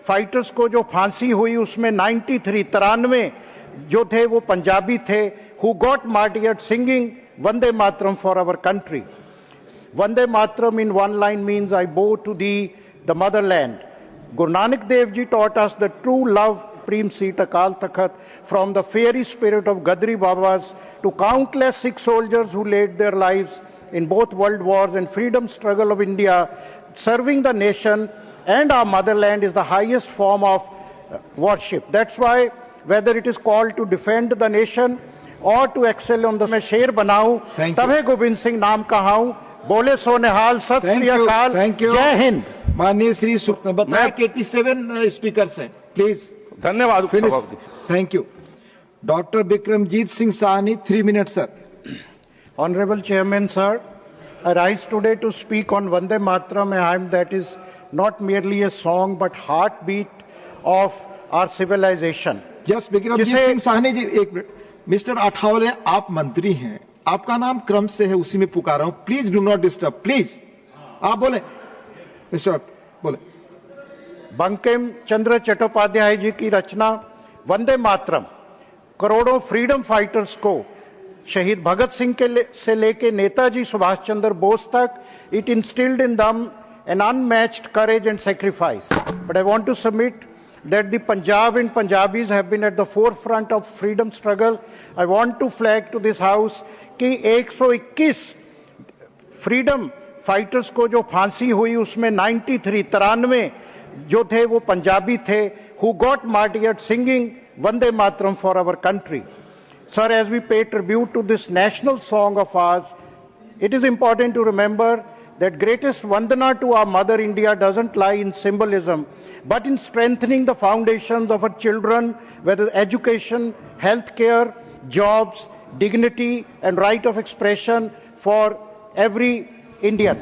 Fighters को जो फांसी हुई उसमें 93 जो थे वो पंजाबी थे, who got martyred singing Vande Mataram for our country. Vande Mataram in one line means I bow to thee, the motherland. Guru Nanak Dev Ji taught us the true love, supreme seat Akal Takht, from the fairy spirit of Gadri Babas to countless Sikh soldiers who laid their lives in both world wars and freedom struggle of India. Serving the nation and our motherland is the highest form of worship. That's why whether it is called to defend the nation or to excel on the मैं शेर बनाऊं तबे गोविंद सिंह नाम कहाऊं, बोले सो निहाल, सत श्री अकाल, जय हिंद। माननीय श्री बताया कि 87 स्पीकर्स हैं, प्लीज। धन्यवाद। Thank you. Doctor Bikramjit Singh Sahni, 3 minute sir. Honorable Chairman, sir, I rise today to speak on Vande Mataram, a hymn that is not merely a song but heartbeat of our civilization. Just Bikramjit Singh Sahni ji, एक minute. Mister Athawale, आप मंत्री हैं, आपका नाम क्रम से है, उसी में पुकारा हूं, please do not disturb, please. आप बोले मिस्टर, बोले। बंकिम चंद्र चट्टोपाध्याय जी की रचना वंदे मातरम करोड़ों फ्रीडम फाइटर्स को, शहीद भगत सिंह से लेके नेताजी सुभाष चंद्र बोस तक, it instilled in them an unmatched courage and sacrifice. But I want to submit that the Punjab and Punjabis have been at the forefront of freedom struggle. I want to flag to this house कि 121 freedom fighters को जो फांसी हुई उसमें 93 जो थे वो पंजाबी थे, who got martyred singing Vande Mataram for our country. Sir, as we pay tribute to this national song of ours, it is important to remember that greatest vandana to our mother India doesn't lie in symbolism, but in strengthening the foundations of our children, whether education, healthcare, jobs, dignity, and right of expression for every Indian.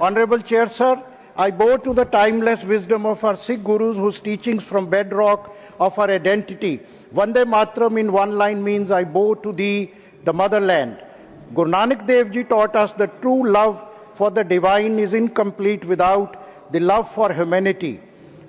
Honorable Chair, sir, I bow to the timeless wisdom of our Sikh gurus whose teachings from bedrock of our identity. Vande Mataram in one line means I bow to thee, the motherland. Guru Nanak Dev Ji taught us the true love for the divine is incomplete without the love for humanity.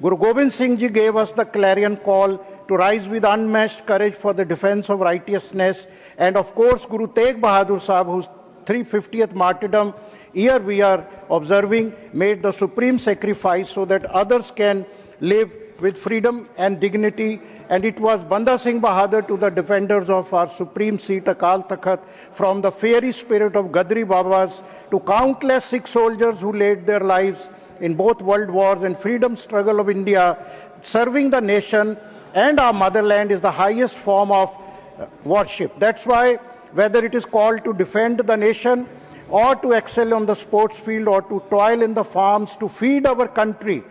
Guru Gobind Singh Ji gave us the clarion call to rise with unmatched courage for the defense of righteousness. And of course, Guru Tegh Bahadur Sahib, whose 350th martyrdom year we are observing, made the supreme sacrifice so that others can live with freedom and dignity. And it was Banda Singh Bahadur to the defenders of our supreme seat Akal Takht, from the fairy spirit of Gadri Babas to countless Sikh soldiers who laid their lives in both world wars and freedom struggle of India. Serving the nation and our motherland is the highest form of worship. That's why whether it is called to defend the nation or to excel on the sports field or to toil in the farms to feed our country,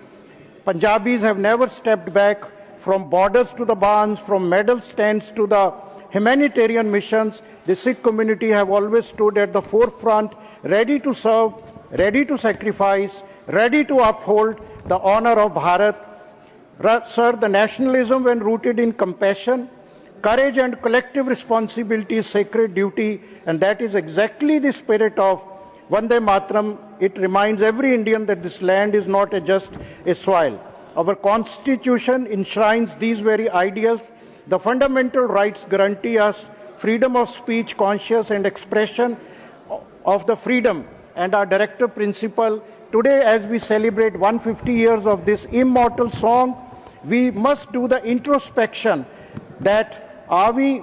Punjabis have never stepped back. From borders to the barns, from medal stands to the humanitarian missions, the Sikh community have always stood at the forefront, ready to serve, ready to sacrifice, ready to uphold the honor of Bharat. Sir, the nationalism, when rooted in compassion, courage and collective responsibility is sacred duty, and that is exactly the spirit of Vande Mataram. It reminds every Indian that this land is not just a soil. Our constitution enshrines these very ideals. The fundamental rights guarantee us freedom of speech, conscience and expression of the freedom, and our directive principle. Today, as we celebrate 150 years of this immortal song, we must do the introspection that are we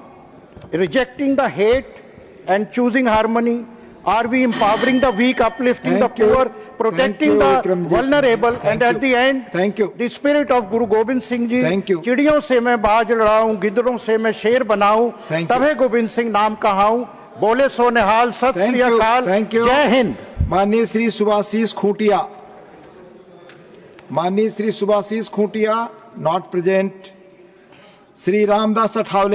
rejecting the hate and choosing harmony? Are we empowering the weak, uplifting the poor, protecting the vulnerable? And at the end, the spirit of Guru Gobind Singh Ji, चिड़ियों से मैं बाज लड़ाऊं, गिदड़ों से मैं शेर बनाऊं, तबे गोविंद सिंह नाम कहाऊं, बोले सो निहाल, सत श्री अकाल, जय हिंद। माननीय श्री सुभाषीष खूंटिया, माननीय श्री सुभाषीष खूंटिया, नॉट प्रेजेंट। श्री रामदास अठावले।